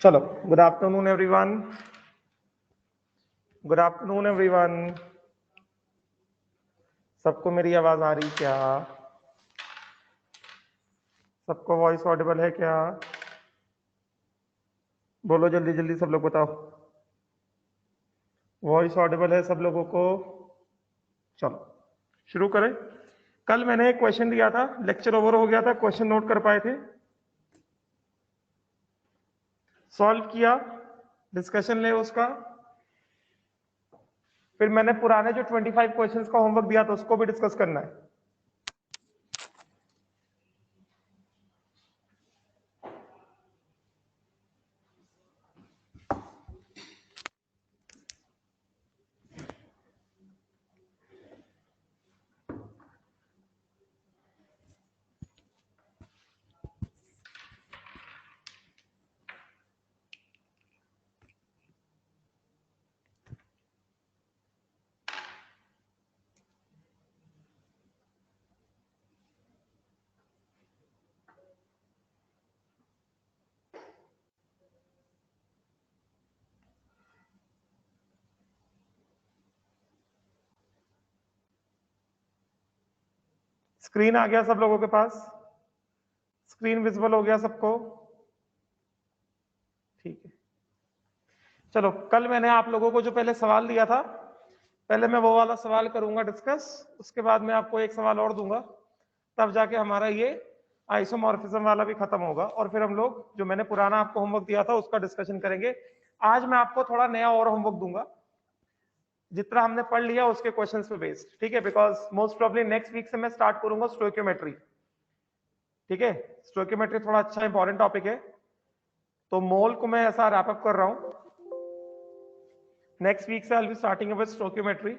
चलो, good afternoon everyone. Good afternoon everyone. सबको मेरी आवाज आ रही क्या? सबको वॉइस ऑडिबल है क्या? बोलो जल्दी जल्दी, सब लोग बताओ। वॉइस ऑडिबल है सब लोगों को? चलो शुरू करें। कल मैंने एक क्वेश्चन दिया था, लेक्चर ओवर हो गया था, क्वेश्चन नोट कर पाए थे? सॉल्व किया? डिस्कशन ले उसका। फिर मैंने पुराने जो 25 क्वेश्चंस का होमवर्क दिया था उसको भी डिस्कस करना है। स्क्रीन आ गया सब लोगों के पास? स्क्रीन विजिबल हो गया सबको? ठीक है। चलो, कल मैंने आप लोगों को जो पहले सवाल दिया था, पहले मैं वो वाला सवाल करूंगा डिस्कस, उसके बाद मैं आपको एक सवाल और दूंगा, तब जाके हमारा ये आइसोमॉर्फिज्म वाला भी खत्म होगा और फिर हम लोग जो मैंने पुराना आपको होमवर्क दिया था उसका डिस्कशन करेंगे। आज मैं आपको थोड़ा नया और होमवर्क दूंगा, जितना हमने पढ़ लिया उसके क्वेश्चंस पे बेस्ड, ठीक है? Because most probably next week से मैं स्टार्ट करूंगा स्टोइकियोमेट्री, ठीक है? स्टोइकियोमेट्री थोड़ा अच्छा इंपॉर्टेंट टॉपिक है, तो मोल को मैं ऐसा रैप अप कर रहा हूं। नेक्स्ट वीक से I will be starting with stoichiometry.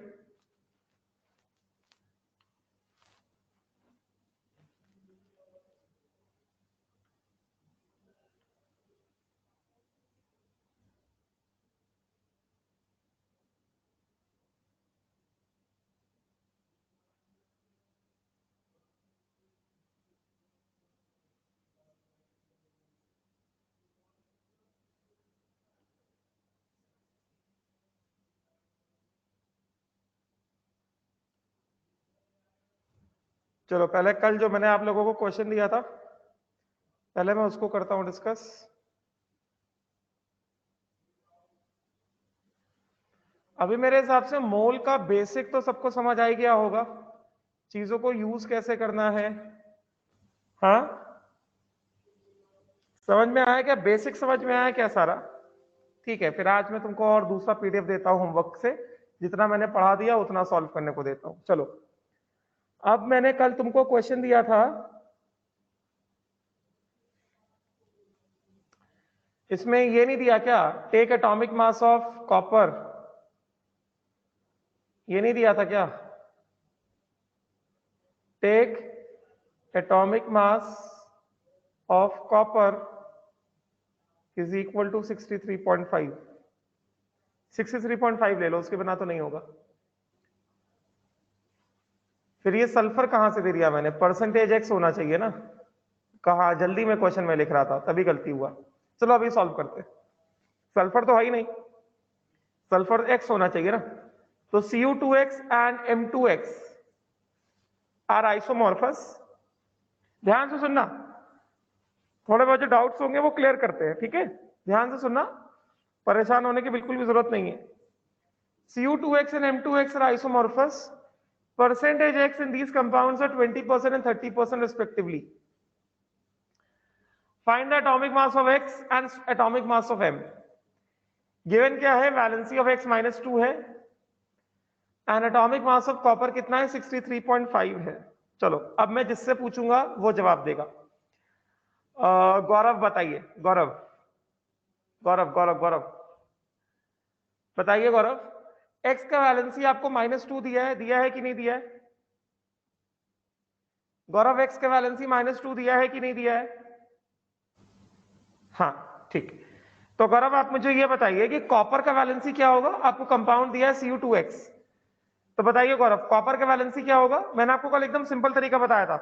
चलो, पहले कल जो मैंने आप लोगों को क्वेश्चन दिया था, पहले मैं उसको करता हूं डिस्कस। अभी मेरे हिसाब से मोल का बेसिक तो सबको समझ आ ही गया होगा, चीजों को यूज कैसे करना है। हाँ, समझ में आया क्या? बेसिक समझ में आया क्या सारा? ठीक है, फिर आज मैं तुमको और दूसरा पीडीएफ देता हूं होमवर्क से, जितना मैंने पढ़ा दिया उतना सॉल्व करने को देता हूं। चलो, अब मैंने कल तुमको क्वेश्चन दिया था, इसमें ये नहीं दिया क्या, take atomic mass of copper, ये नहीं दिया था क्या? Take atomic mass of copper is equal to 63.5। 63.5 ले लो, उसके बिना तो नहीं होगा। फिर ये सल्फर कहां से दे दिया मैंने? परसेंटेज एक्स होना चाहिए ना, कहा जल्दी में क्वेश्चन में लिख रहा था तभी गलती हुआ। चलो अभी सॉल्व करते। सल्फर तो है ही नहीं, सल्फर एक्स होना चाहिए ना, तो Cu2x and M2x are isomorphous. ध्यान से सुनना, थोड़े बहुत जो डाउट्स होंगे वो क्लियर करते हैं, ठीक है? ध्यान से सुनना, परेशान होने की बिल्कुल भी जरूरत नहीं है। Cu2x and M2x are isomorphous. Percentage X in these compounds are 20% and 30% respectively. Find the atomic mass of X and atomic mass of M. Given क्या है? वैलेंसी ऑफ X -2 है and atomic mass of copper कितना है? 63.5 है। चलो, अब मैं जिससे पूछूंगा वो जवाब देगा। गौरव बताइए, गौरव गौरव गौरव गौरव बताइए गौरव, X का वैलेंसी आपको -2 दिया है कि नहीं दिया है? गौरव, X का वैलेंसी -2 दिया है कि नहीं दिया है? हाँ, ठीक। तो गौरव आप मुझे ये बताइए कि कॉपर का वैलेंसी क्या होगा? आपको कंपाउंड दिया है Cu2x, तो बताइए गौरव कॉपर का वैलेंसी क्या होगा? मैंने आपको कल एकदम सिंपल तरीका बताया था।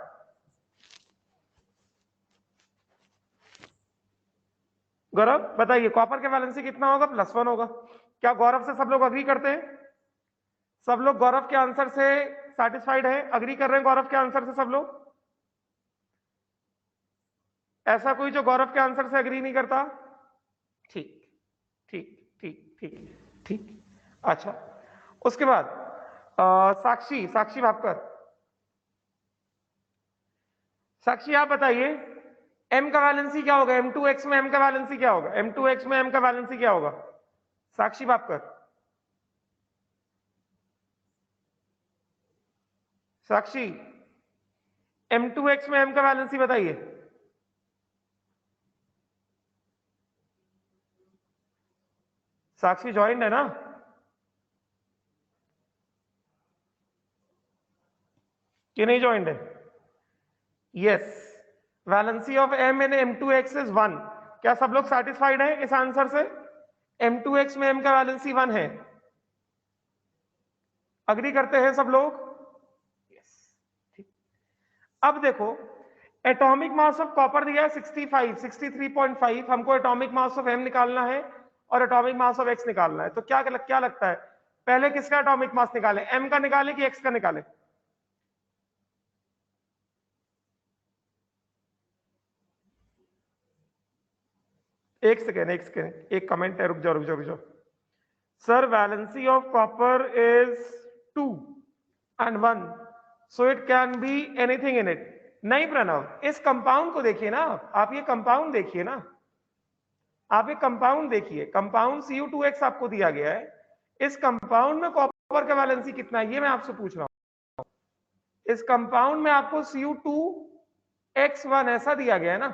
गौरव बताइए कॉपर के वैलेंसी कितना होगा? +1 होगा। क्या गौरव से सब लोग अग्री करते हैं? सब लोग गौरव के आंसर से सैटिस्फाइड है? अग्री कर रहे हैं गौरव के आंसर से सब लोग? ऐसा कोई जो गौरव के आंसर से अग्री नहीं करता? ठीक ठीक ठीक ठीक ठीक। अच्छा, उसके बाद साक्षी, साक्षी भापकर, साक्षी आप बताइए m का वैलेंसी क्या होगा? M2x में m का वैलेंसी क्या होगा? M2x में m का वैलेंसी क्या होगा? साक्षी भापकर, साक्षी M2x में m का वैलेंसी बताइए। साक्षी ज्वाइंट है ना? कि नहीं ज्वाइंट है? Yes, valency of m in M2x is 1। क्या सब लोग सैटिस्फाइड हैं इस आंसर से? M2x में m का वैलेंसी 1 है। अग्री करते हैं सब लोग? यस, ठीक। अब देखो एटॉमिक मास ऑफ कॉपर दिया है 65, 63.5। हमको एटॉमिक मास ऑफ m निकालना है और एटॉमिक मास ऑफ x निकालना है। तो क्या लगता है पहले किसका एटॉमिक मास निकालें? m का निकालें कि x का निकालें? एक सेकेंड, एक कमेंट है, रुक जाओ। Sir valency of copper is 2 and 1, so it can be anything in it। नहीं प्रणव, इस कंपाउंड को देखिए ना आप ये कंपाउंड देखिए ना, आप ये कंपाउंड देखिए, कंपाउंड Cu2x आपको दिया गया है। इस कंपाउंड में कॉपर का वैलेंसी कितना है ये मैं आपसे पूछ रहा हूं। इस कंपाउंड में आपको Cu2x1 ऐसा दिया गया है ना,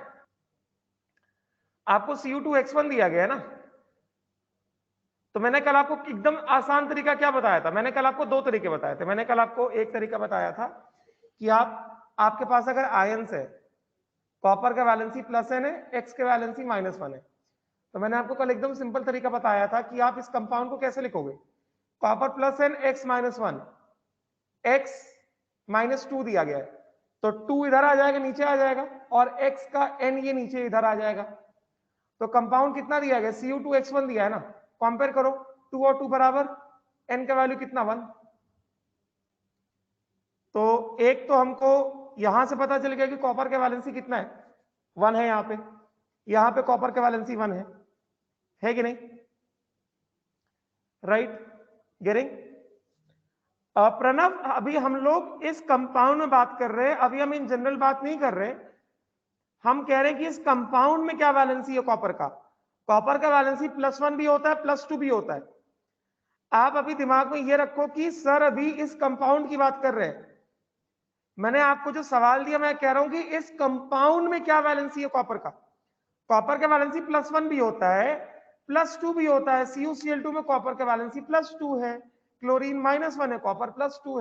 आपको Cu2x1 दिया गया है ना। तो मैंने कल आपको एकदम आसान तरीका क्या बताया था? मैंने कल आपको दो तरीके बताए थे। मैंने कल आपको एक तरीका बताया था कि आपके पास अगर आयंस है, कॉपर का वैलेंसी +n है, एक्स के वैलेंसी -1 है, तो मैंने आपको कल एकदम सिंपल तरीका बताया था कि आप इस कंपाउंड को कैसे लिखोगे? कॉपर +n x -1, x -2 दिया गया है, तो 2 इधर आ जाएगा, नीचे आ जाएगा, और x का n ये नीचे इधर आ जाएगा। तो कंपाउंड कितना दिया गया? Cu2x1 दिया है ना। कंपेयर करो, 2 और 2 बराबर, n का वैल्यू कितना? 1। तो एक तो हमको यहां से पता चल गया कि कॉपर का वैलेंसी कितना है, 1 है। यहां पे कॉपर का वैलेंसी 1 है कि नहीं? Right, getting? प्रणव अभी हम लोग इस कंपाउंड में बात कर रहे हैं, अभी हम इन जनरल बात नहीं कर रहे। हम कह रहे हैं कि इस कंपाउंड में क्या वैलेंसी है कॉपर का। कॉपर का वैलेंसी +1 भी होता है, +2 भी होता है। आप अभी दिमाग में ये रखो कि सर अभी इस कंपाउंड की बात कर रहे हैं। मैंने आपको जो सवाल दिया मैं कह रहा हूं कि इस कंपाउंड में क्या वैलेंसी है कॉपर का। कॉपर का वैलेंसी +1 भी होता है, +2 भी होता है। CuCl2 में कॉपर का वैलेंसी +2 है, क्लोरीन -1 है, कॉपर +2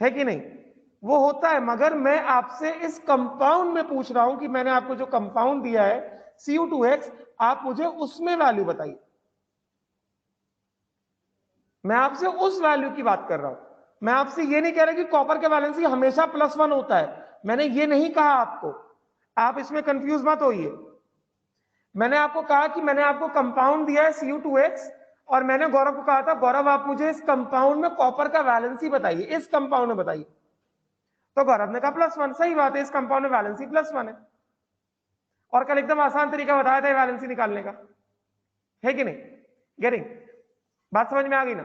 है कि नहीं? वो होता है, मगर मैं आपसे इस कंपाउंड में पूछ रहा हूं कि मैंने आपको जो कंपाउंड दिया है Cu2x, आप मुझे उसमें वैल्यू बताइए। मैं आपसे उस वैल्यू की बात कर रहा हूं। मैं आपसे ये नहीं कह रहा कि कॉपर का वैलेंसी हमेशा +1 होता है, मैंने ये नहीं कहा आपको, आप इसमें कंफ्यूज मत होइए। मैंने आपको कहा कि मैंने आपको कंपाउंड दिया है Cu2x, और मैंने गौरव को कहा था गौरव आप मुझे इस कंपाउंड में कॉपर का वैलेंसी बताइए, इस कंपाउंड में बताइए। तो गौरव ने कहा +1। सही बात है, इस कंपाउंड में वैलेंसी +1 है, और कल एकदम आसान तरीका बताया था वैलेंसी निकालने का, है कि नहीं? गेटिंग? बात समझ में आ गई ना?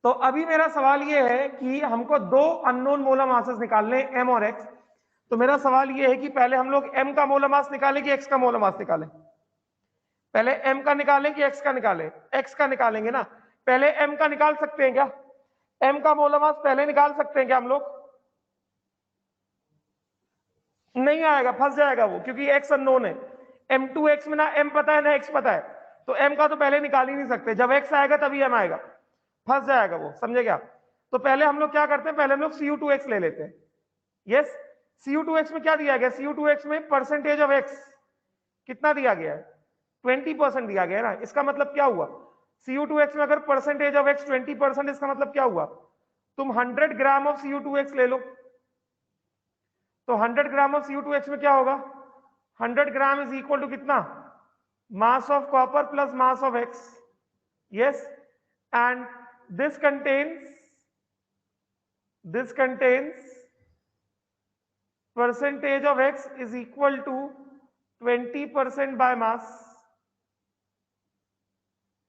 तो अभी मेरा सवाल यह है कि हमको दो अननोन मोलर मासेस निकालने, m और x। तो मेरा सवाल यह है कि पहले हम लोग m का मोलर मास निकालें कि x का मोलर मास निकालें? पहले m का निकालें कि x का निकालें? x का निकालेंगे ना। पहले m का निकाल सकते हैं क्या? m का मोलर मास पहले निकाल सकते हैं क्या हम लोग? नहीं आएगा, फंस जाएगा वो, क्योंकि x अननोन है। M2x में ना m पता है ना x पता है, तो m का तो पहले निकाल ही नहीं सकते। जब x आएगा तभी m आएगा, फंस जाएगा वो, समझे क्या? तो पहले हम लोग क्या करते हैं, पहले हम लोग Cu2x ले लेते हैं। यस, Cu2x में क्या दिया गया? Cu2x में परसेंटेज ऑफ x कितना दिया गया है? 20% दिया गया है ना। इसका मतलब क्या हुआ? Cu2x में अगर परसेंटेज ऑफ x 20%, इसका मतलब क्या हुआ? तुम 100 ग्राम ऑफ Cu2x ले लो, तो 100 ग्राम ऑफ Cu2x में क्या होगा? 100 ग्राम इज इक्वल टू कितना, मास of copper plus mass of x, yes, and this contains percentage of x is equal to 20% by mass।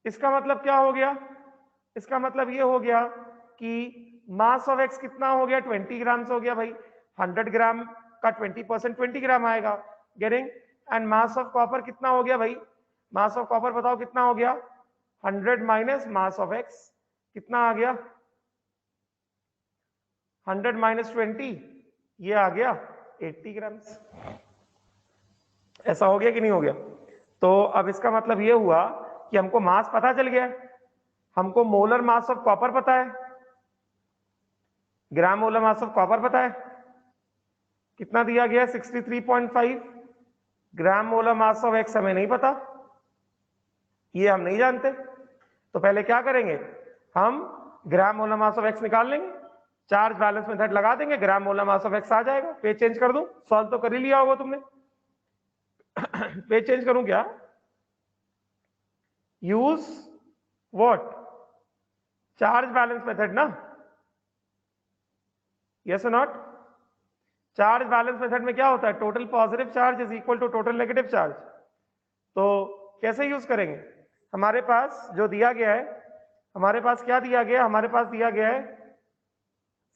इसका मतलब क्या हो गया, इसका मतलब ये हो गया कि मास ऑफ एक्स कितना हो गया, 20 ग्राम हो गया भाई। 100 ग्राम का 20% 20 ग्राम आएगा, getting. And mass of copper कितना हो गया भाई, मास ऑफ कॉपर बताओ कितना हो गया, 100 माइनस मास ऑफ एक्स कितना आ गया, 100 माइनस 20, ये आ गया 80 ग्राम। ऐसा हो गया कि नहीं हो गया? तो अब इसका मतलब ये हुआ कि हमको मास पता चल गया, हमको मोलर मास ऑफ कॉपर पता है, ग्राम मोलर मास ऑफ कॉपर पता है, कितना दिया गया 63.5। ग्राम मोलर मास ऑफ एक्स हमें नहीं पता, ये हम नहीं जानते। तो पहले क्या करेंगे, हम gram molar mass of x निकाल लेंगे, चार्ज बैलेंस मेथड लगा देंगे, gram molar mass of x आ जाएगा। पेज चेंज कर दूं, सॉल्व तो कर ही लिया होगा तुमने। पेज चेंज करूं क्या, use what, charge balance method ना, यस और नॉट। चार्ज बैलेंस मेथड में क्या होता है, total positive charge is equal to total negative charge. तो कैसे यूज करेंगे, हमारे पास जो दिया गया है, हमारे पास क्या दिया गया, हमारे पास दिया गया है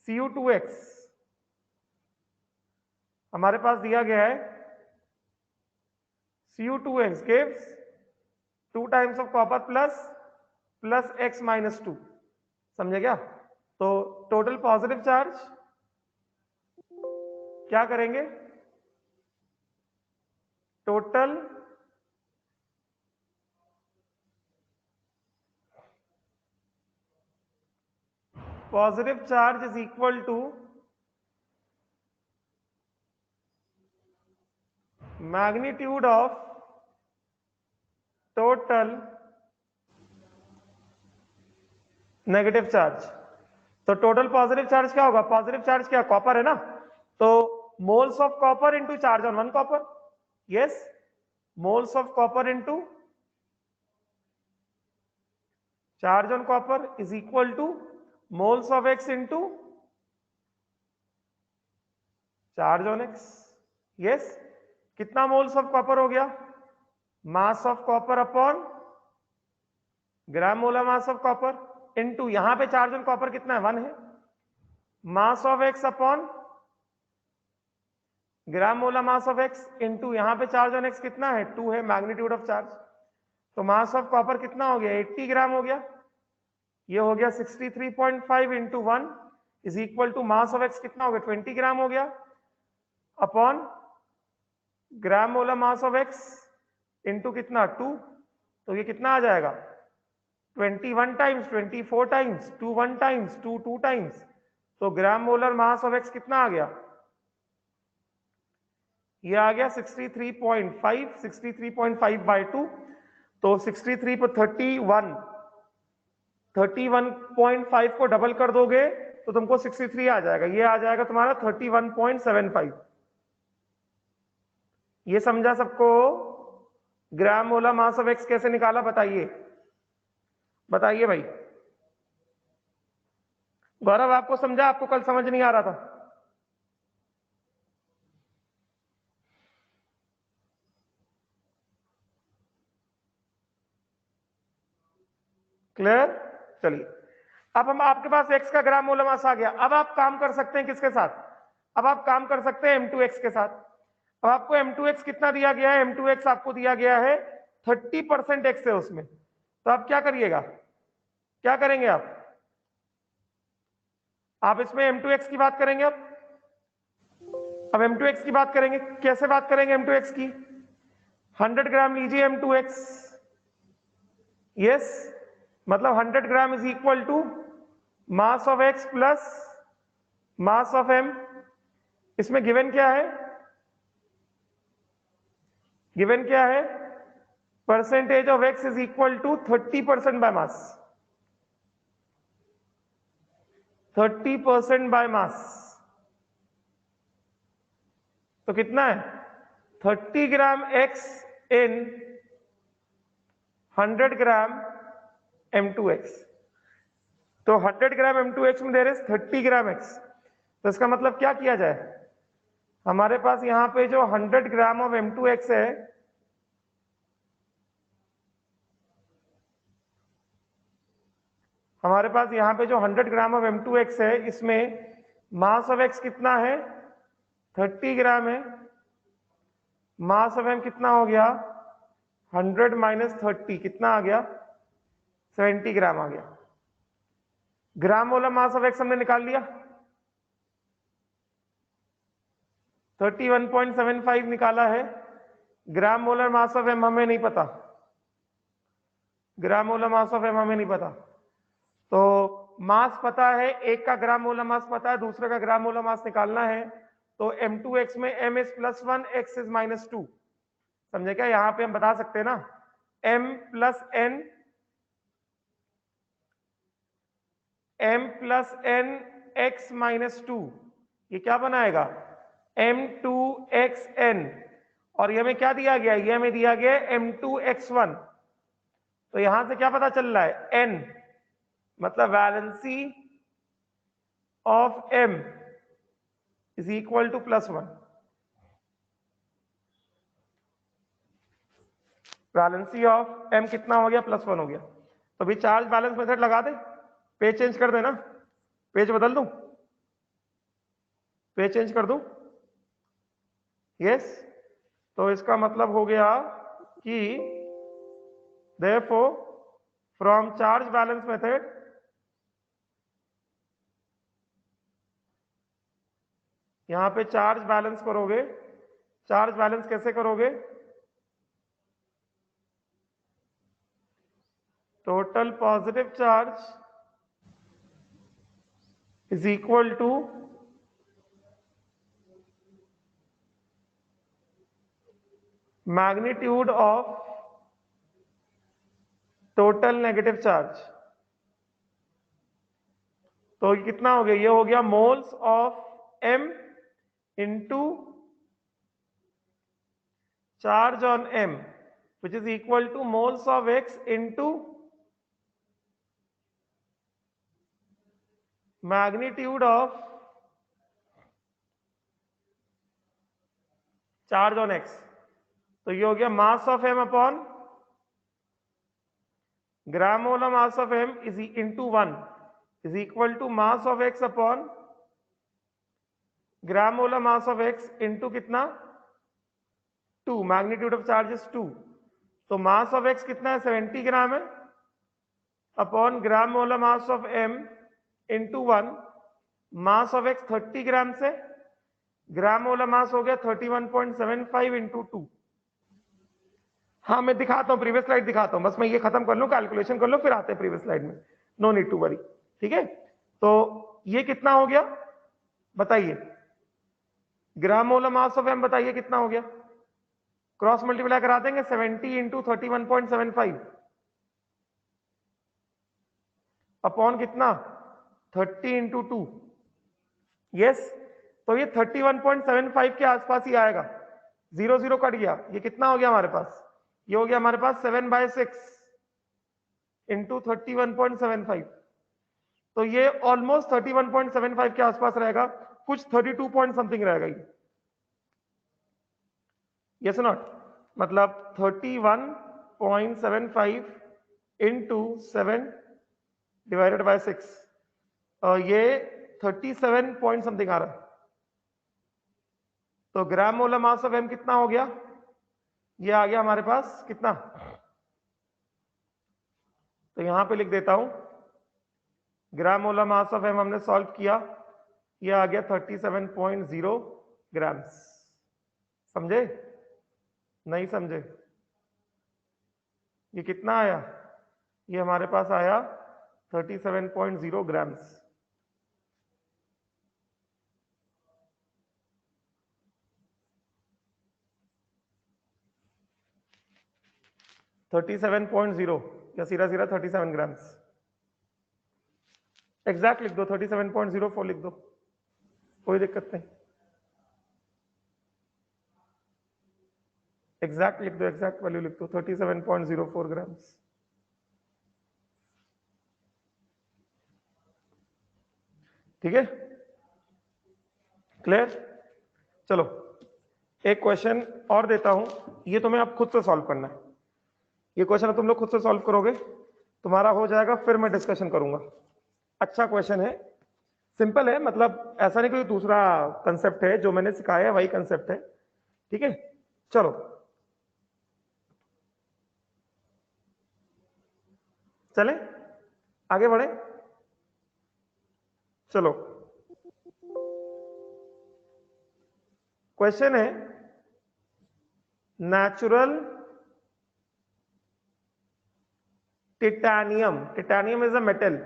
Cu2x, हमारे पास दिया गया है Cu2x gives 2 times of copper plus x minus 2, समझे क्या? तो टोटल पॉजिटिव चार्ज क्या करेंगे, total positive charge is equal to magnitude of total negative charge. तो टोटल पॉजिटिव चार्ज क्या होगा, पॉजिटिव चार्ज क्या, कॉपर है ना, तो moles of copper into charge on one copper, yes, moles of copper into charge on copper is equal to moles of X into charge on X, yes. कितना moles of copper हो गया, mass of copper upon gram molar mass of copper into, यहां पे charge on copper कितना है, 1 है, मास of x upon gram molar mass of X into यहां पे चार्ज ऑन एक्स कितना है, 2 है, मैग्नीट्यूड ऑफ चार्ज। तो मास ऑफ कॉपर कितना हो गया, 80 ग्राम हो गया, ये हो गया 63.5 into 1 is equal to mass of X कितना हो गया, 20 ग्राम हो गया, upon gram molar mass of X into कितना 2, तो ये कितना आ जाएगा 21 टाइम्स, 24 टाइम्स, 2 1 टाइम्स, 2 2 टाइम्स, तो ग्राम मोलर मास ऑफ एक्स कितना आ गया, ये आ गया 63.5, 63.5 बाई 2, तो 63 पर 31.5 को डबल कर दोगे तो तुमको 63 आ जाएगा, ये आ जाएगा तुम्हारा 31.75। ये समझा सबको, ग्राम मोलर मास ऑफ एक्स कैसे निकाला, बताइए बताइए भाई। गौरव आपको समझा, आपको कल समझ नहीं आ रहा था? क्लियर? चलिए, अब हम, आपके पास x का ग्राम मोलर मास आ गया, अब आप काम कर सकते हैं किसके साथ, अब आप काम कर सकते हैं M2x के साथ। अब आपको M2x कितना दिया गया है, M2x आपको दिया गया है 30% x है उसमें, तो आप क्या करिएगा, क्या करेंगे आप इसमें M2x की बात करेंगे। अब M2x की बात करेंगे, कैसे बात करेंगे M2x की, 100 ग्राम लीजिए M2x, यस, मतलब 100 gram is equal to mass of x plus mass of m। इसमें गिवन क्या है, गिवन क्या है, percentage of x is equal to 30% by mass, 30% by mass, तो कितना है 30 ग्राम X in 100 ग्राम M2X। तो 100 ग्राम M2X में देर इज 30 ग्राम X। तो इसका मतलब क्या किया जाए, हमारे पास यहां पे जो 100 ग्राम ऑफ M2X है, हमारे पास यहां पे जो 100 ग्राम ऑफ M2X है, इसमें मास ऑफ X कितना है, 30 ग्राम है। मास ऑफ M कितना हो गया, 100 माइनस 30 कितना आ गया, 70 ग्राम आ गया। ग्राम मोलर मास ऑफ X हमने निकाल लिया, 31.75 निकाला है। ग्राम मोलर मास ऑफ M हमें नहीं पता, ग्राम मोलर मास ऑफ M हमें नहीं पता। तो मास पता है, एक का ग्राम मोलर मास पता है, दूसरे का ग्राम मोलर मास निकालना है। तो M2X में M इज +1, X इज -2। समझे क्या, यहां पे हम बता सकते हैं ना, M प्लस n X -2, ये क्या बनाएगा, M2XN। और ये हमें क्या दिया गया, ये हमें दिया गया M2X1। तो यहां से क्या पता चल रहा है, N मतलब valency of M is equal to +1। Valency of M कितना हो गया, +1 हो गया। तो भी चार्ज बैलेंस मेथड लगा दे, पेज चेंज कर देना, पेज बदल दूं, पेज चेंज कर दूं, यस। तो इसका मतलब हो गया कि therefore from charge balance method यहां पे चार्ज बैलेंस करोगे, चार्ज बैलेंस कैसे करोगे, total positive charge is equal to magnitude of total negative charge. तो ये कितना हो गया, ये हो गया moles of M into charge on M which is equal to moles of X into magnitude of charge on X। तो ये हो गया mass of M upon gram molar mass of M is into 1 is equal to mass of X upon gram molar mass of X into कितना, 2, magnitude of charge is 2। तो मास of X कितना है, 70 ग्राम है, upon gram molar mass of M into 1। Mass of X 30 ग्राम से, ग्राम molar मास हो गया 31.75 into 2। हाँ मैं दिखाता हूं, प्रीवियस स्लाइड दिखाता हूं, बस मैं ये खत्म कर लूं, कैलकुलेशन कर लूं, फिर आते हैं प्रीवियस स्लाइड में, नो नीड टू वरी, ठीक है। तो ये कितना हो गया बताइए, ग्राम मोलर मास ऑफ M बताइए कितना हो गया, क्रॉस मल्टीप्लाई करा देंगे, 70 इंटू 31.75 अपॉन कितना, 30 इंटू 2, यस। तो ये 31.75 के आसपास ही आएगा, 0 0 कट गया, ये कितना हो गया हमारे पास, ये हो गया हमारे पास 7/6 इंटू 31.75। तो ये ऑलमोस्ट 31.75 के आसपास रहेगा, कुछ 32 पॉइंट समथिंग रहेगा ये, यस नॉट, मतलब 31.75 इंटू 7 डिवाइडेड बाय 6, ये 37 पॉइंट समथिंग आ रहा है। तो ग्राम मोलर मास ऑफ M कितना हो गया, ये आ गया हमारे पास कितना, तो यहां पे लिख देता हूं, ग्राम मोलर मास ऑफ M हमने सॉल्व किया, ये आ गया 37.0 ग्राम्स। समझे, नहीं समझे, ये कितना आया, ये हमारे पास आया 37.0 ग्राम्स। या सीधा सीधा 37 ग्राम्स, एग्जैक्ट लिख दो, 37.04 लिख दो, कोई दिक्कत नहीं। एग्जैक्ट लिख दो, एग्जैक्ट वैल्यू लिख दो 37.04 ग्राम्स। ठीक है, क्लियर? चलो एक क्वेश्चन और देता हूं, ये तुम्हें अब खुद से सॉल्व करना है। ये क्वेश्चन तुम लोग खुद से सॉल्व करोगे, तुम्हारा हो जाएगा, फिर मैं डिस्कशन करूंगा। अच्छा क्वेश्चन है, सिंपल है, मतलब ऐसा नहीं कोई दूसरा कंसेप्ट है, जो मैंने सिखाया है वही कंसेप्ट है। ठीक है, चलो चले आगे बढ़े। चलो क्वेश्चन है, natural titanium, titanium is a metal,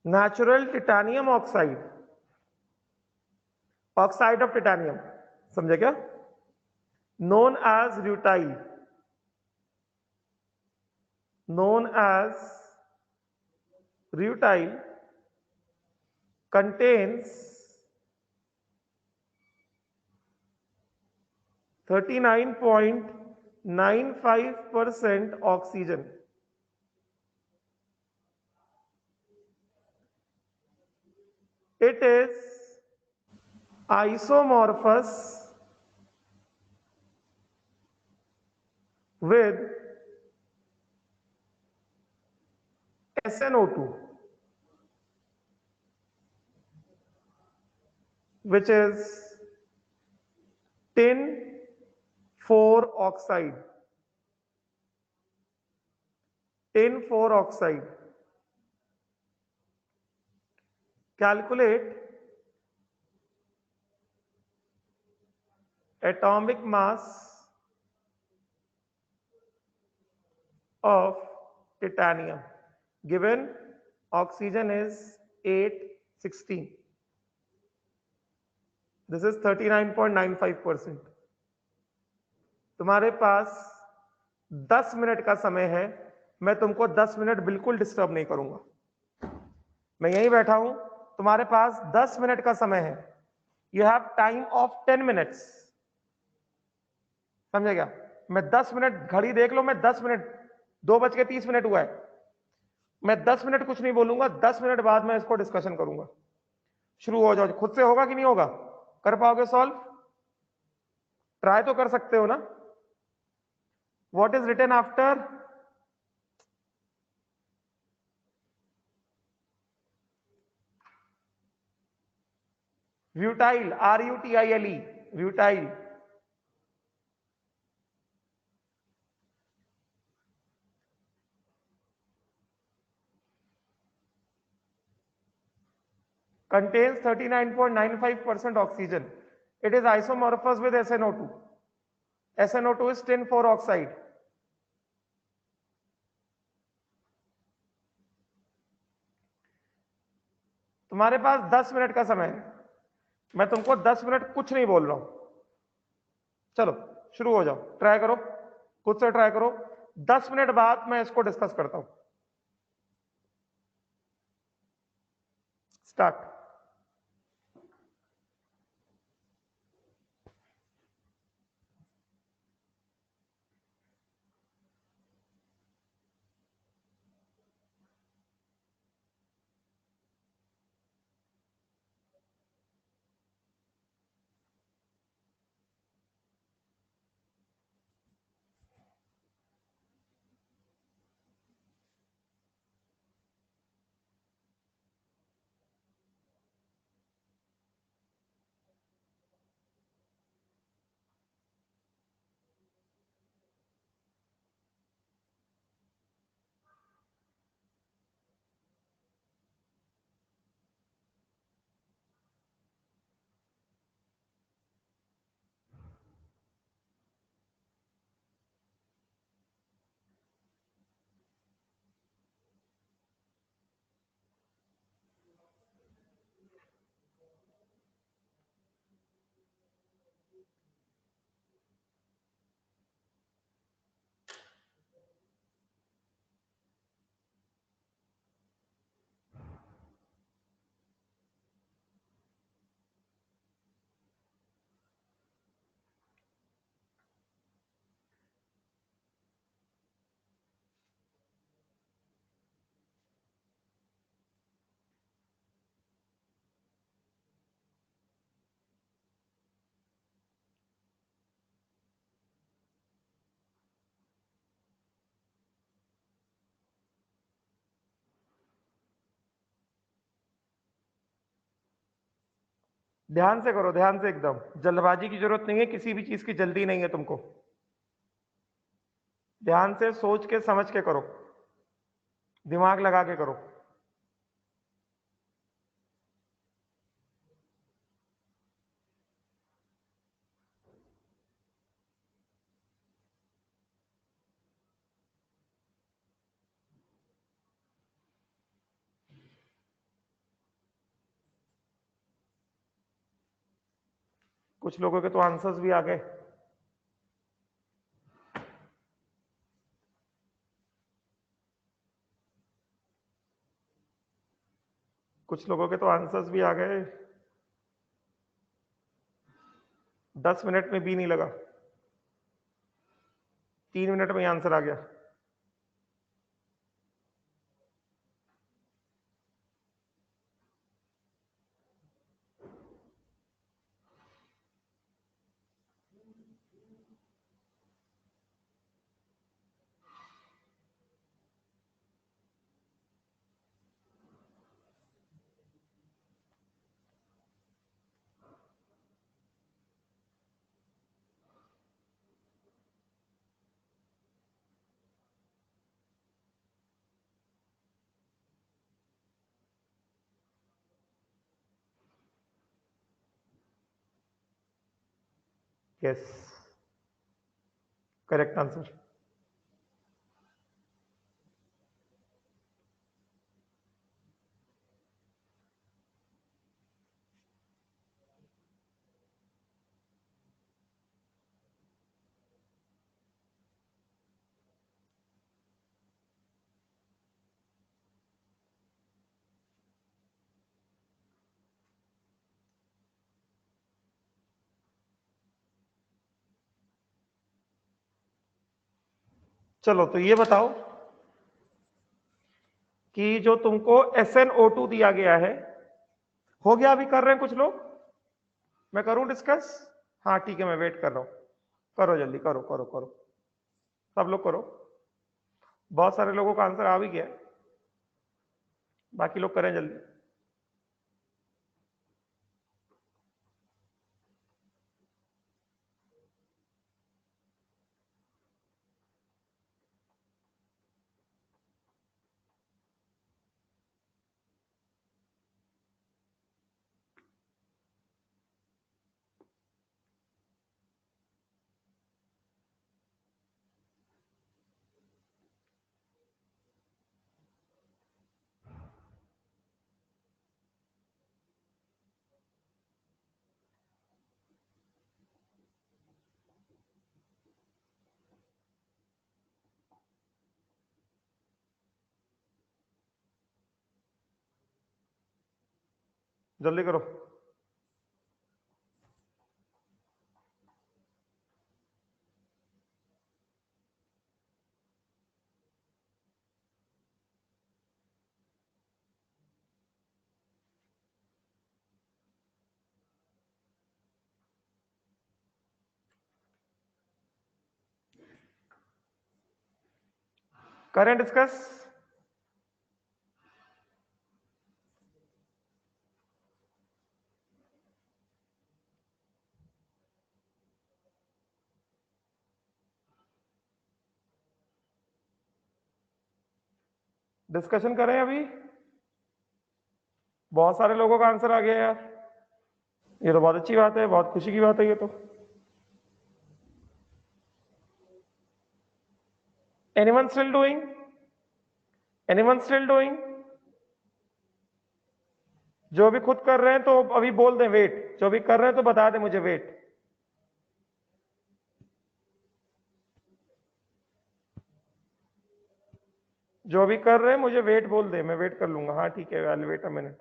natural titanium oxide, oxide of titanium, समझे क्या? Known as rutile, known as rutile, contains 39.95% oxygen. It is isomorphous with SNO2, which is tin 4 oxide, tin 4 oxide. Calculate atomic mass of titanium. Given oxygen is 816. This is 39.95%. तुम्हारे पास 10 minute का समय है, मैं तुमको 10 minute बिल्कुल disturb नहीं करूंगा, मैं यहीं बैठा हूं, तुम्हारे पास 10 मिनट का समय है। You have time of 10 minutes, समझे क्या? मैं 10 मिनट, घड़ी देख लो, मैं 10 मिनट, 2:30 हुआ है, मैं 10 मिनट कुछ नहीं बोलूंगा, 10 मिनट बाद मैं इसको डिस्कशन करूंगा। शुरू हो जाओ, खुद से होगा कि नहीं होगा? कर पाओगे सॉल्व? ट्राई तो कर सकते हो ना? What is written after? Rutile, RUTILE, rutile. Contains 39.95% oxygen. It is isomorphous with SNO2. SNO2 is tin 4 oxide. तुम्हारे पास 10 मिनट का समय है, मैं तुमको 10 मिनट कुछ नहीं बोल रहा हूं। चलो शुरू हो जाओ, ट्राई करो, खुद से ट्राई करो, 10 मिनट बाद मैं इसको डिस्कस करता हूं। स्टार्ट। ध्यान से करो, ध्यान से, एकदम जल्दबाजी की जरूरत नहीं है, किसी भी चीज की जल्दी नहीं है तुमको। ध्यान से सोच के समझ के करो, दिमाग लगा के करो। कुछ लोगों के तो आंसर्स भी आ गए। कुछ लोगों के तो आंसर्स भी आ गए। 10 मिनट में भी नहीं लगा, 3 मिनट में ही आंसर आ गया। Yes, correct answer. चलो तो ये बताओ कि जो तुमको SnO2 दिया गया है, हो गया? अभी कर रहे हैं कुछ लोग? मैं करूं डिस्कस? हाँ ठीक है, मैं वेट कर रहा हूं। करो जल्दी, करो करो करो, सब लोग करो। बहुत सारे लोगों का आंसर आ भी गया है, बाकी लोग करें जल्दी। जल्दी करो। करें डिस्कस? डिस्कशन करें अभी? बहुत सारे लोगों का आंसर आ गया यार, ये तो बहुत अच्छी बात है, बहुत खुशी की बात है ये तो। Anyone still doing? Anyone still doing? जो भी खुद कर रहे हैं तो अभी बोल दें वेट, जो भी कर रहे हैं तो बता दें मुझे वेट। जो भी कर रहे हैं मुझे वेट बोल दे, मैं वेट कर लूंगा। हाँ ठीक है, वेट अ मिनट।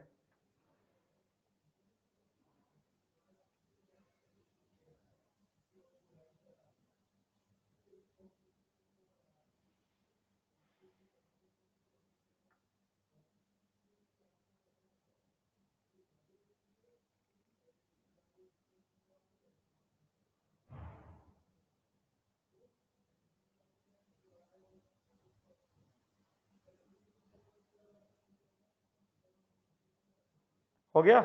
हो गया?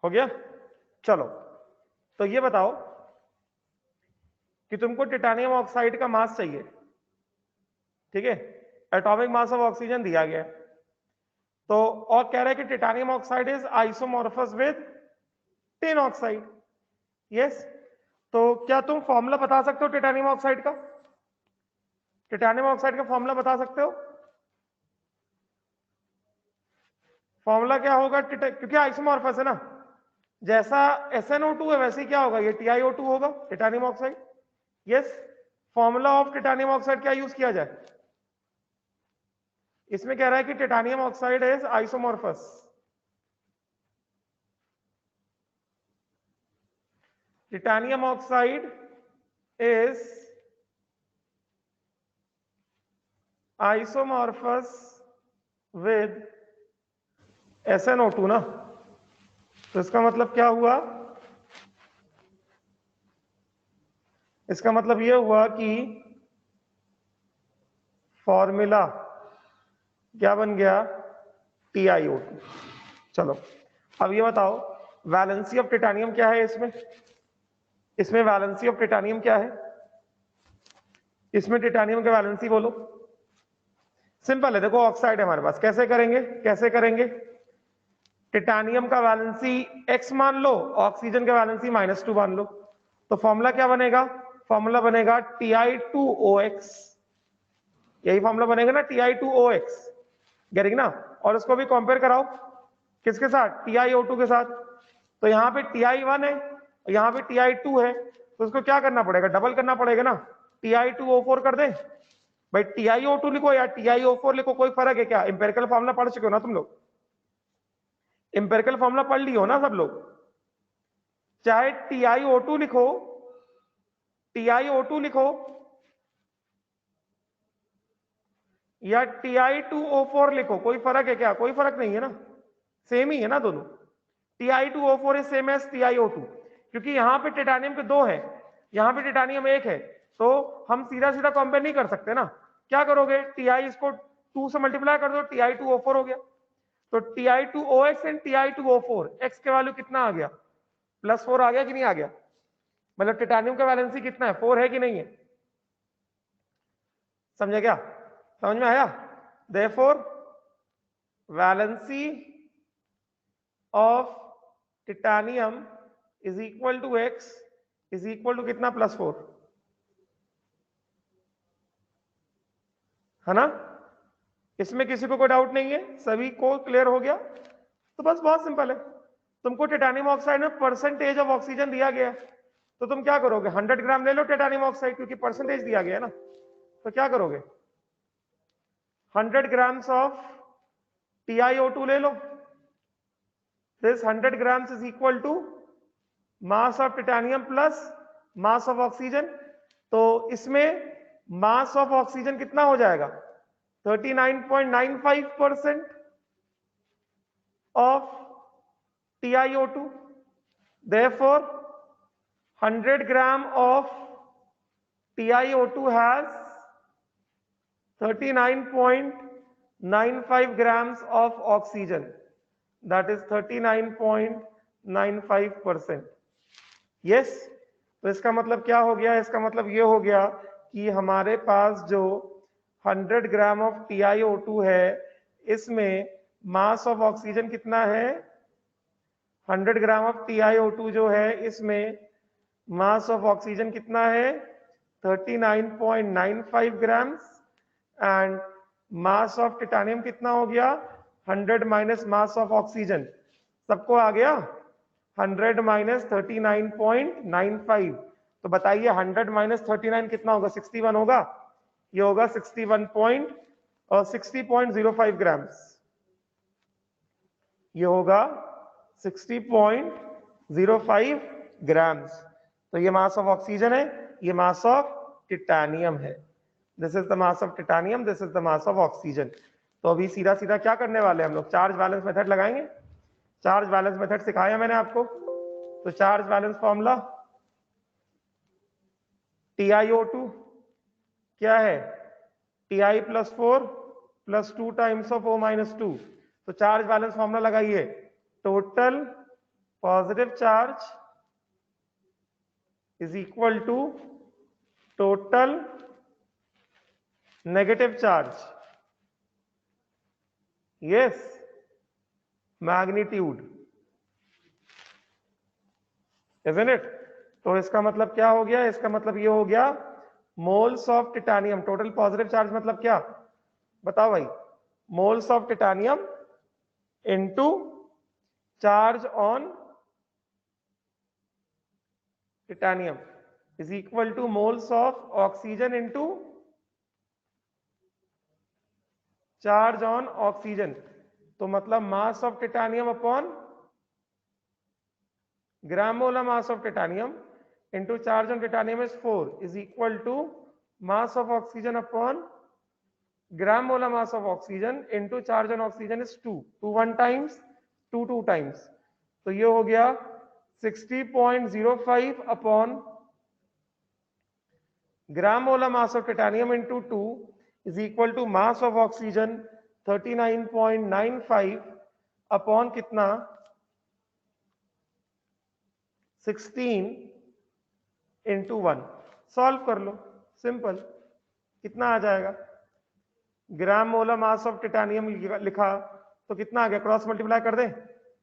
हो गया। चलो तो ये बताओ कि तुमको टिटानियम ऑक्साइड का मास चाहिए, ठीक है, एटॉमिक मास ऑफ ऑक्सीजन दिया गया है, तो और कह रहा है कि titanium oxide is isomorphous with tin oxide. Yes, तो क्या तुम फॉर्मूला बता सकते हो टिटानियम ऑक्साइड का? टिटानियम ऑक्साइड का फॉर्मूला बता सकते हो? फॉर्मूला क्या होगा? क्योंकि आइसोमॉर्फस है ना, जैसा SnO2 है वैसे ही क्या होगा, ये TiO2 होगा, titanium oxide. Yes, formula of titanium oxide क्या यूज किया जाए? इसमें कह रहा है कि titanium oxide is isomorphous. Titanium oxide is isomorphous with SnO2 ना, तो इसका मतलब क्या हुआ? इसका मतलब यह हुआ कि फॉर्मूला क्या बन गया? TiO2। चलो अब ये बताओ वैलेंसी ऑफ टिटानियम क्या है इसमें? इसमें वैलेंसी ऑफ टिटानियम क्या है? इसमें टिटानियम की वैलेंसी बोलो। सिंपल है, देखो ऑक्साइड है हमारे पास, कैसे करेंगे? कैसे करेंगे? टिटानियम का वैलेंसी x मान लो, ऑक्सीजन का वैलेंसी -2 मान लो, तो फॉर्मूला क्या बनेगा? फॉर्मूला बनेगा Ti2OX। यही फॉर्मूला बनेगा ना, Ti2OX, गेटिंग ना? और इसको भी कंपेयर कराओ किसके साथ? TiO2 के साथ। तो यहाँ पे Ti1 है, यहाँ पे Ti2 है, तो उसको क्या करना पड़ेगा? डबल करना पड़ेगा ना, Ti2O4 कर दे भाई। TiO2 लिखो या TiO4 लिखो, कोई फर्क है क्या? इंपेरिकल फॉर्मूला पढ़ चुके हो ना तुम लोग, इंपेरिकल फॉर्मूला पढ़ लियो ना सब लोग। चाहे TiO2 लिखो, TiO2 लिखो या Ti2O4 लिखो, कोई फर्क है क्या? कोई फर्क नहीं है ना, सेम ही है ना दोनों। Ti2O4 is same as TiO2, क्योंकि यहां पे टिटानियम के दो है, यहां पे टिटानियम एक है, तो हम सीधा सीधा कंपेयर नहीं कर सकते ना। क्या करोगे? Ti इसको 2 से मल्टीप्लाई कर दो, Ti2O4 हो गया। तो Ti2OX एंड Ti2O4, x के वैल्यू कितना आ गया? +4 आ गया कि नहीं आ गया? मतलब टिटानियम का वैलेंसी कितना है? 4 है कि नहीं है? समझे क्या? समझ में आया? Therefore valency of titanium is equal to x is equal to कितना? +4, है ना? इसमें किसी को कोई डाउट नहीं है? सभी को क्लियर हो गया? तो बस बहुत सिंपल है, तुमको टिटानियम ऑक्साइड में परसेंटेज ऑफ ऑक्सीजन दिया गया है, तो तुम क्या करोगे? 100 ग्राम ले लो टिटानियम ऑक्साइड, क्योंकि परसेंटेज दिया गया है ना, तो क्या करोगे? 100 grams of TiO2 ले लो। This 100 grams is equal to mass of titanium plus mass of oxygen। तो इसमें mass of oxygen कितना हो जाएगा? 39.95% of TiO2। Therefore 100 gram of TiO2 has 39.95 grams of oxygen, that is 39.95%। Yes, तो इसका मतलब क्या हो गया? इसका मतलब ये हो गया कि हमारे पास जो 100 ग्राम ऑफ TiO2 है, इसमें मास ऑफ ऑक्सीजन कितना है? 100 ग्राम ऑफ TiO2 जो है, इसमें मास ऑफ ऑक्सीजन कितना है? 39.95 grams, and mass of titanium कितना हो गया? 100 माइनस मास ऑफ ऑक्सीजन, सबको आ गया 100 माइनस 39.95। तो बताइए 100 माइनस 39 कितना होगा? 61 होगा। ये होगा 60.05 ग्राम्स, ये होगा 60.05 ग्राम्स। तो ये मास ऑफ ऑक्सीजन है, ये मास ऑफ टिटानियम है। This is the mass of titanium, this is the mass of oxygen. तो अभी सीधा सीधा क्या करने वाले हैं हम लोग? चार्ज बैलेंस मेथड लगाएंगे। चार्ज बैलेंस मेथड सिखाया मैंने आपको, तो चार्ज बैलेंस फॉर्मूला TiO2 क्या है? Ti +4 +2 times of O-2। तो चार्ज बैलेंस फॉर्मूला लगाइए, total positive charge is equal to total negative charge, yes, magnitude, isn't it? तो इसका मतलब क्या हो गया? इसका मतलब ये हो गया moles of titanium, total positive charge मतलब क्या बताओ भाई? Moles of titanium into charge on titanium is equal to moles of oxygen into charge on oxygen. तो मतलब mass of titanium upon gram molar mass of titanium into charge on titanium is 4 is equal to mass of oxygen upon gram molar mass of oxygen into charge on oxygen is 2 2 1 times 2 2 times। तो ये हो गया 60.05 upon gram molar mass of titanium into 2 is equal to mass of oxygen 39.95 upon कितना 16 into 1। Solve कर लो, simple. कितना आ जाएगा? ग्राम molar mass of titanium लिखा तो कितना आ गया? क्रॉस मल्टीप्लाई कर दे,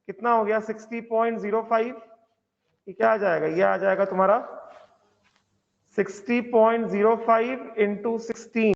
कितना हो गया? 60.05। ये क्या आ जाएगा? ये आ जाएगा तुम्हारा 60.05 इंटू 16।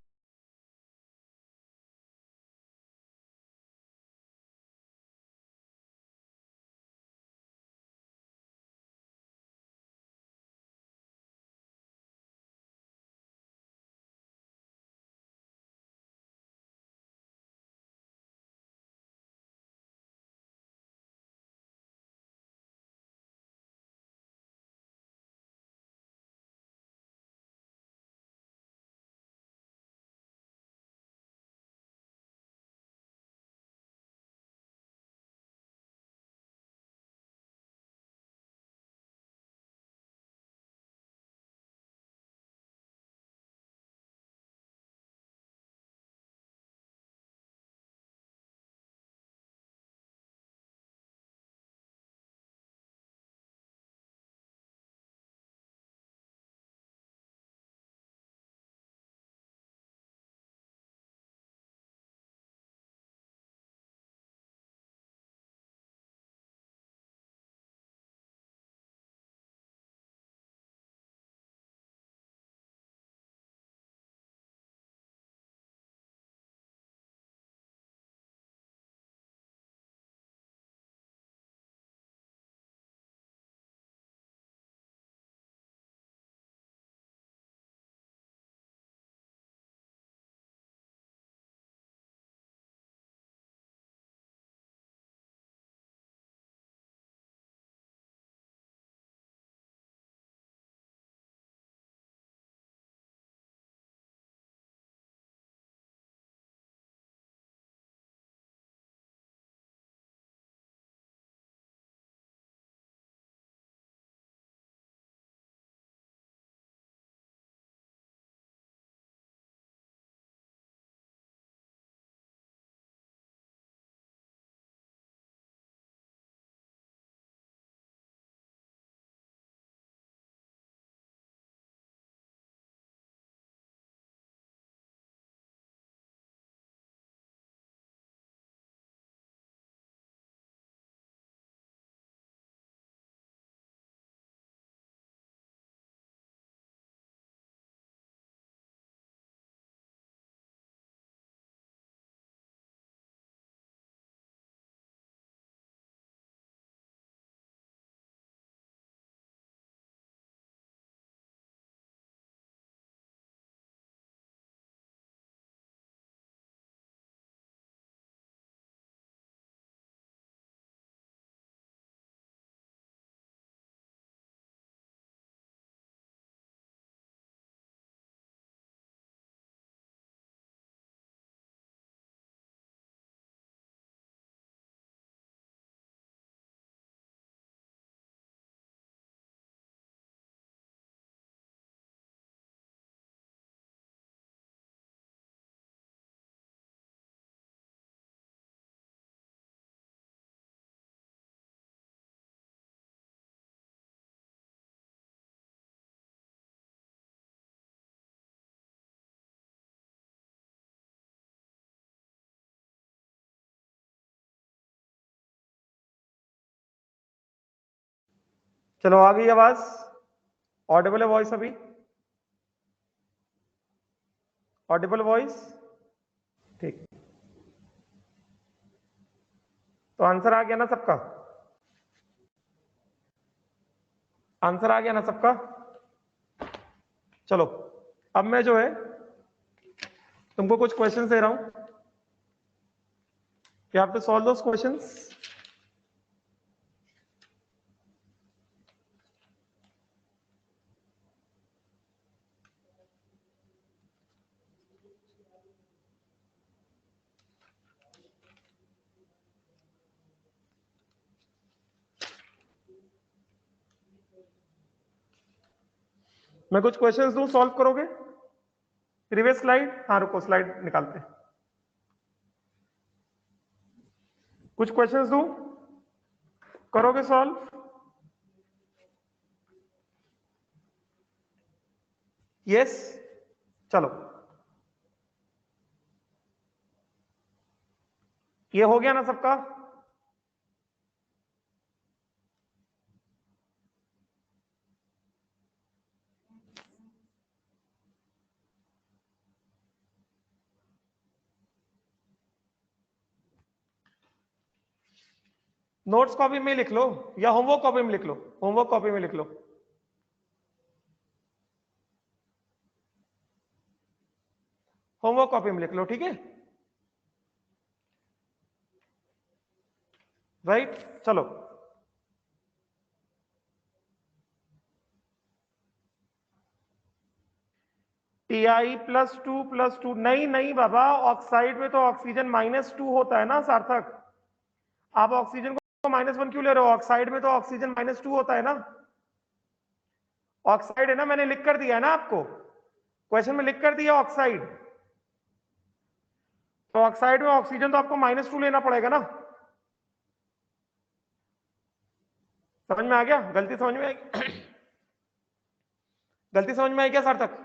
चलो आ गई आवाज, ऑडिबल है वॉइस अभी, ऑडिबल वॉइस, ठीक। तो आंसर आ गया ना सबका, आंसर आ गया ना सबका। चलो अब मैं जो है तुमको कुछ क्वेश्चंस दे रहा हूं, you have to solve those questions। मैं कुछ क्वेश्चंस दूं, सॉल्व करोगे? प्रीवियस स्लाइड, हाँ रुको स्लाइड निकालते हैं। कुछ क्वेश्चंस दूं, करोगे सॉल्व? यस, चलो ये हो गया ना सबका। नोट्स कॉपी में लिख लो या होमवर्क कॉपी में लिख लो, होमवर्क कॉपी में लिख लो। होमवर्क कॉपी में लिख लो, ठीक है, राइट। चलो Ti +2 नहीं नहीं बाबा, ऑक्साइड में तो ऑक्सीजन -2 होता है ना सार्थक। आप ऑक्सीजन को -1 क्यों ले रहे हो? ऑक्साइड में तो ऑक्सीजन -2 होता है ना। ऑक्साइड है ना, मैंने लिख कर दिया है ना आपको, क्वेश्चन में लिख कर दिया ऑक्साइड। तो ऑक्साइड में ऑक्सीजन तो आपको -2 लेना पड़ेगा ना। समझ में आ गया? गलती समझ में आई? गलती समझ में आई क्या सार्थक?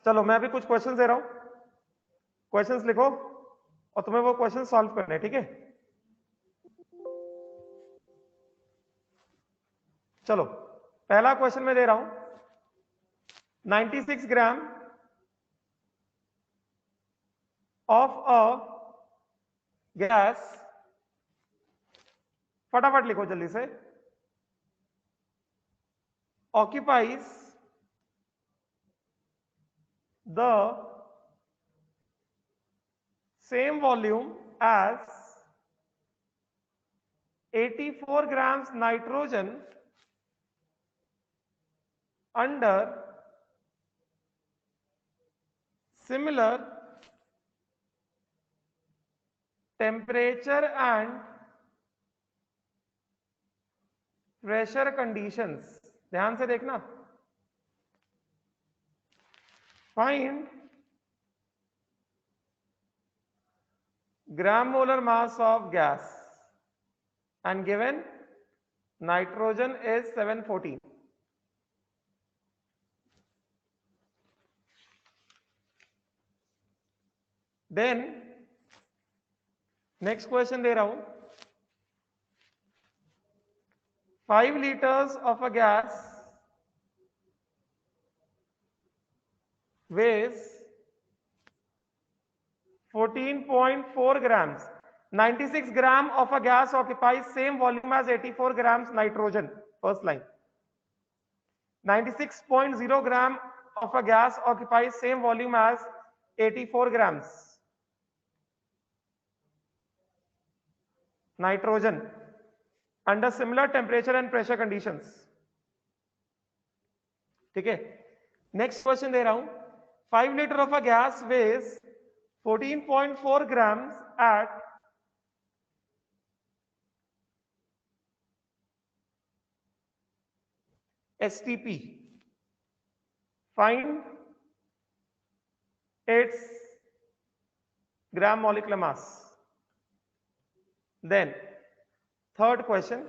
चलो मैं अभी कुछ क्वेश्चंस दे रहा हूं, क्वेश्चंस लिखो और तुम्हें वो क्वेश्चन सॉल्व करने हैं, ठीक है। चलो पहला क्वेश्चन मैं दे रहा हूं, 96 ग्राम ऑफ अ गैस, फटाफट लिखो जल्दी से, occupies the same volume as 84 grams nitrogen under similar temperature and pressure conditions। ध्यान से देखना, find gram molar mass of gas and given nitrogen is 714। Then next question दे रहा हूं, 5 liters of a gas weighs 14.4 grams। 96 gram of a gas occupies same volume as 84 grams nitrogen। First line, 96.0 gram of a gas occupies same volume as 84 grams nitrogen under similar temperature and pressure conditions। ठीक है, next question दे रहा हूं, 5 liter of a gas weighs 14.4 grams at STP, find its gram molecular mass। Then third question,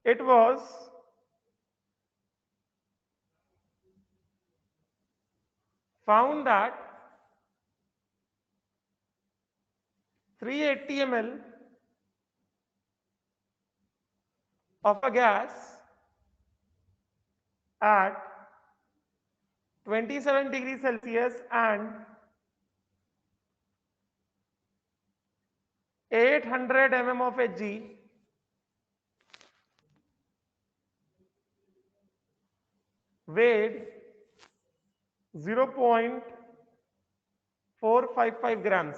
it was found that 380 ml of a gas at 27 degrees Celsius and 800 mm of Hg weighed 0.455 grams.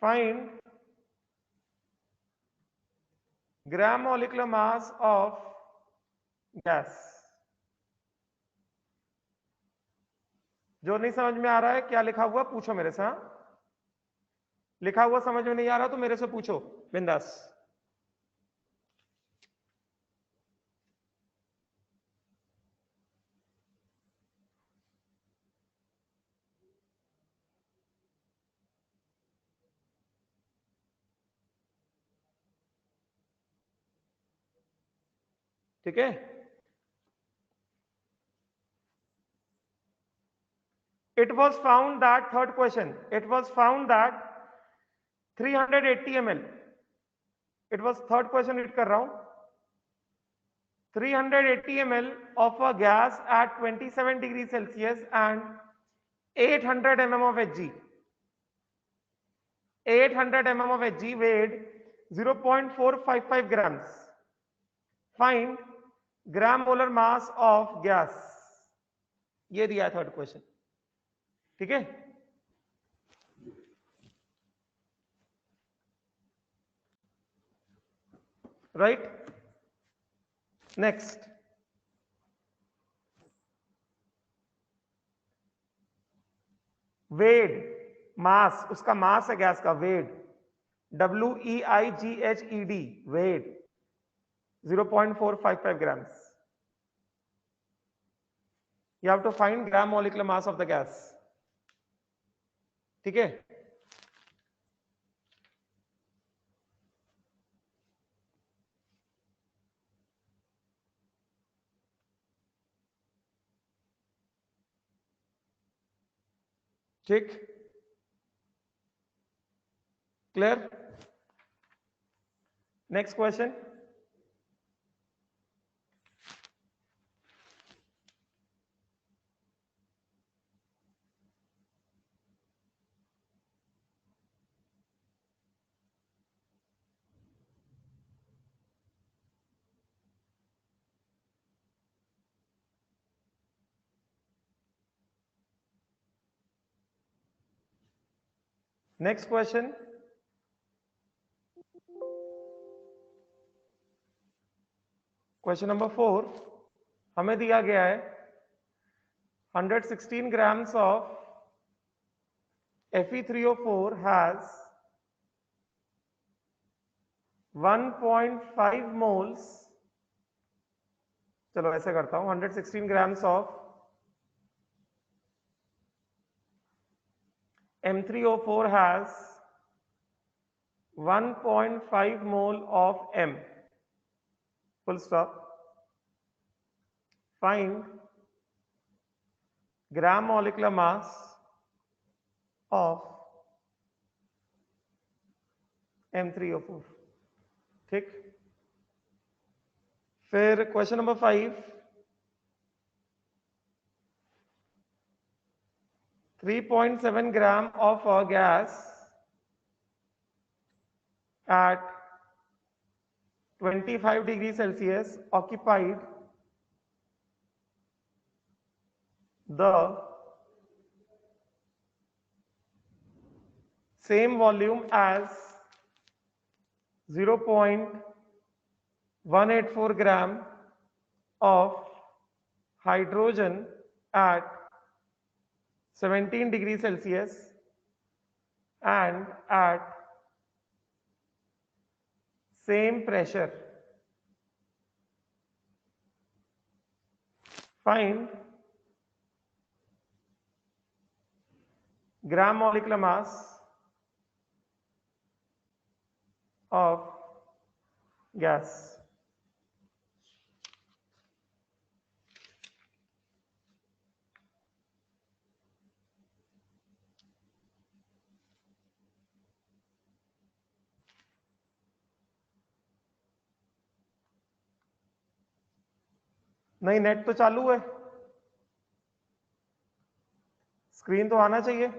Find gram molecular mass of gas. जो नहीं समझ में आ रहा है क्या लिखा हुआ पूछो मेरे से। हाँ, लिखा हुआ समझ में नहीं आ रहा तो मेरे से पूछो बिंदास। ठीक है, it was found that, third question, it was found that 380 ml, it was third question read कर रहा हूं, 380 ml of a gas at 27 degrees Celsius and 800 mm of Hg. 800 mm of Hg weighed 0.455 grams. Find gram molar mass of gas. ये दिया third question. ठीक है, right. Next, वेड मास, उसका मास है gas का, वेड WEIGHED, Wade 0.455 grams. You have to find gram molecular mass of the gas. ठीक है, ठीक, clear. Next question, next question, question number 4 हमें दिया गया है 116 grams of Fe3O4 has 1.5 moles, चलो ऐसे करता हूं, 116 grams of M3O4 has 1.5 mole of M, full stop. Find gram molecular mass of M3O4. ठीक, फिर question number 5, 3.7 gram of a gas at 25 degrees Celsius occupied the same volume as 0.184 gram of hydrogen at 17 degrees Celsius and at same pressure. Find gram molecular mass of gas. नहीं, net तो चालू है, screen तो आना चाहिए।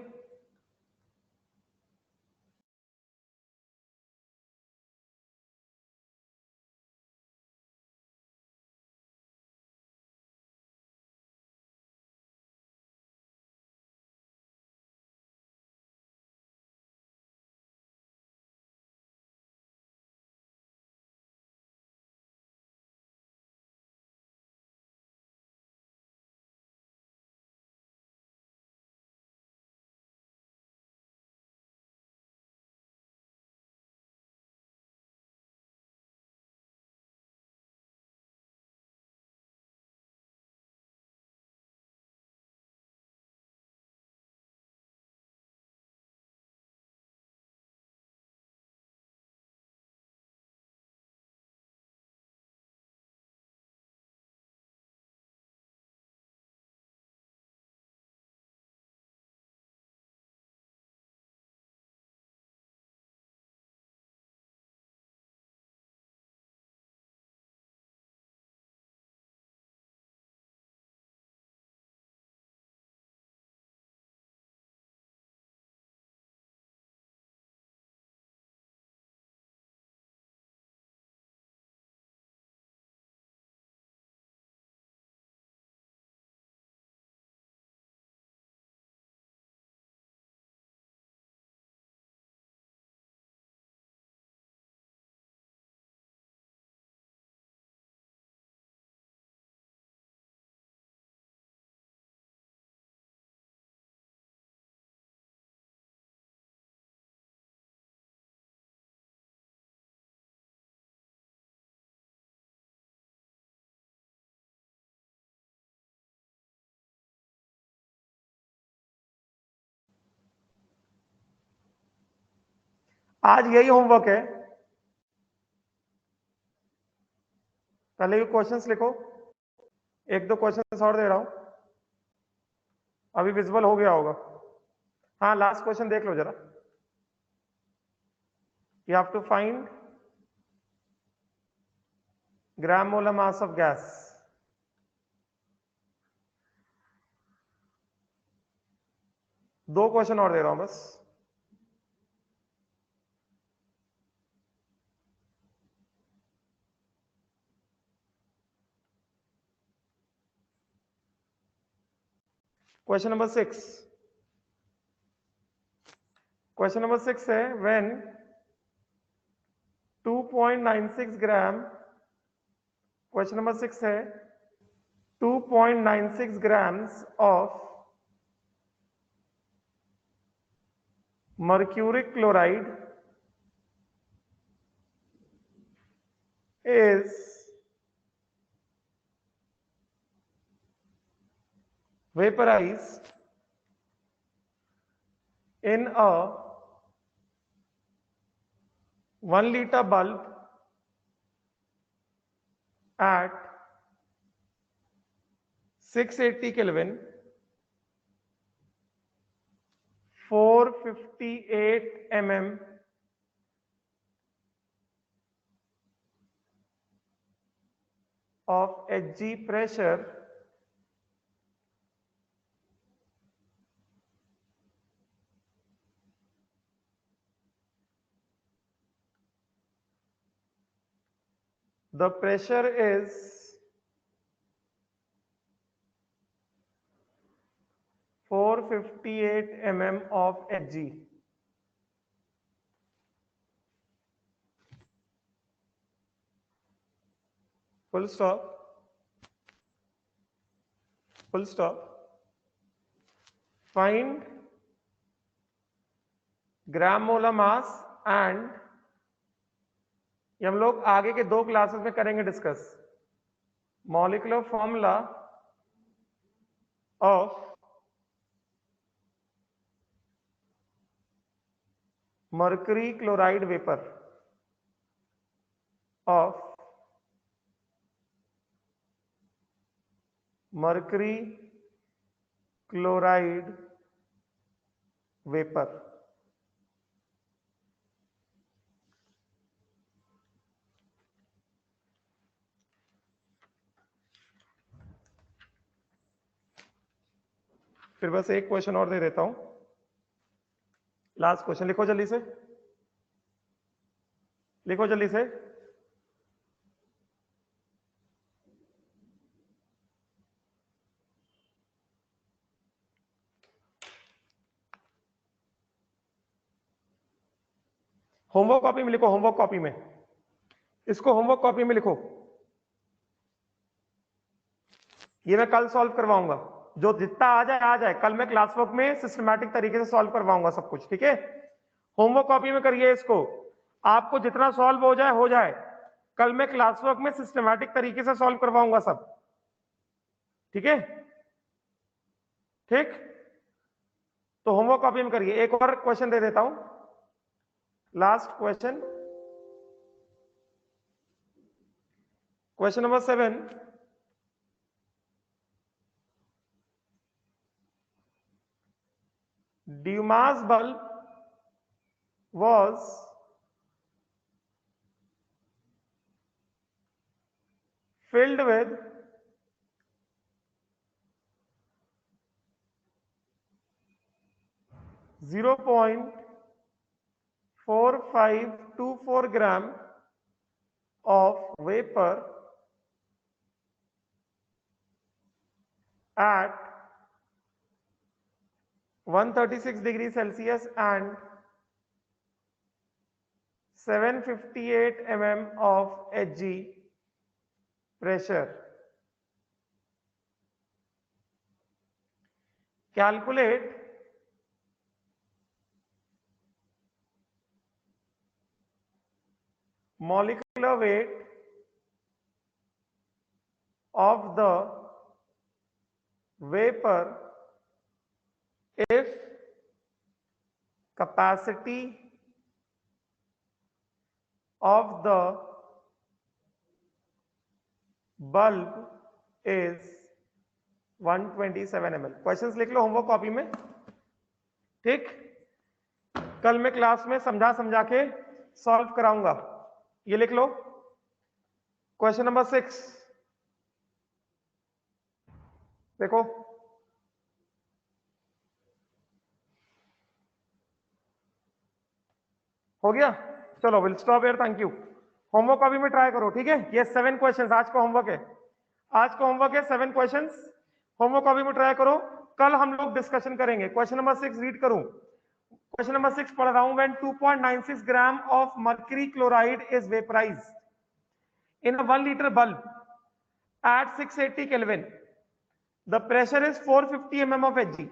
आज यही homework है, पहले ये क्वेश्चंस लिखो, एक दो क्वेश्चंस और दे रहा हूं, अभी विजिबल हो गया होगा। हाँ, लास्ट क्वेश्चन देख लो जरा। You have to find gram molar mass of gas. दो क्वेश्चन और दे रहा हूं बस। Question number 6। क्वेश्चन नंबर 6 है व्हेन 2.96 ग्राम, क्वेश्चन नंबर 6 है 2.96 grams of mercuric chloride is vaporized in a 1 liter bulb at 680 Kelvin, 458 mm of Hg pressure, the pressure is 458 mm of Hg. Full stop. Full stop. Find gram molar mass and, ये हम लोग आगे के दो classes में करेंगे discuss, molecular formula of mercury chloride vapour. of mercury chloride vapor. फिर बस एक क्वेश्चन और दे देता हूं, लास्ट क्वेश्चन। लिखो जल्दी से, लिखो जल्दी से। होमवर्क कॉपी में लिखो, होमवर्क कॉपी में, इसको होमवर्क कॉपी में लिखो। ये मैं कल सॉल्व करवाऊंगा, जो जितना आ जाए आ जाए। कल मैं क्लासवर्क में सिस्टमैटिक तरीके से सॉल्व करवाऊंगा सब कुछ, ठीक है। होमवर्क कॉपी में करिए इसको, आपको जितना सॉल्व हो जाए हो जाए। कल मैं क्लासवर्क में सिस्टमैटिक तरीके से सॉल्व करवाऊंगा सब, ठीक है। ठीक, तो होमवर्क कॉपी में करिए। एक और क्वेश्चन दे देता हूं, last question, question number 7। Dumas bulb was filled with 0.4524 gram of vapor at 136 degrees Celsius and 758 mm of Hg pressure. Calculate molecular weight of the vapor if capacity of the bulb is 127 ml। Questions लिख लो homework copy में, ठीक। कल मैं class में समझा समझा के solve कराऊंगा। ये लिख लो, क्वेश्चन नंबर 6 देखो। हो गया, चलो will stop here, thank you. Homework अभी में ट्राई करो, ठीक है। ये 7 क्वेश्चंस आज का होमवर्क है, आज का होमवर्क है 7 क्वेश्चंस। होमवर्क अभी में ट्राई करो, कल हम लोग डिस्कशन करेंगे। क्वेश्चन नंबर 6 रीड करूं, क्वेश्चन नंबर 6 पढ़ रहा हूं। When 2.96 gram of mercury chloride is vaporised in a 1 litre bulb at 680 Kelvin, the pressure is 450 mm of Hg.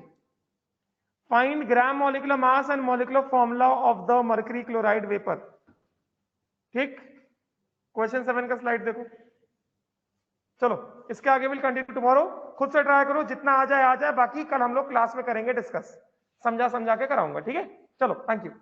Find gram molecular mass and molecular formula of the mercury chloride vapor। ठीक, question 7 का slide देखो। चलो इसके आगे will continue tomorrow, खुद से try करो, जितना आ जाए आ जाए, बाकी कल हम लोग क्लास में करेंगे डिस्कस, समझा समझा के कराऊंगा, ठीक है। चलो थैंक यू।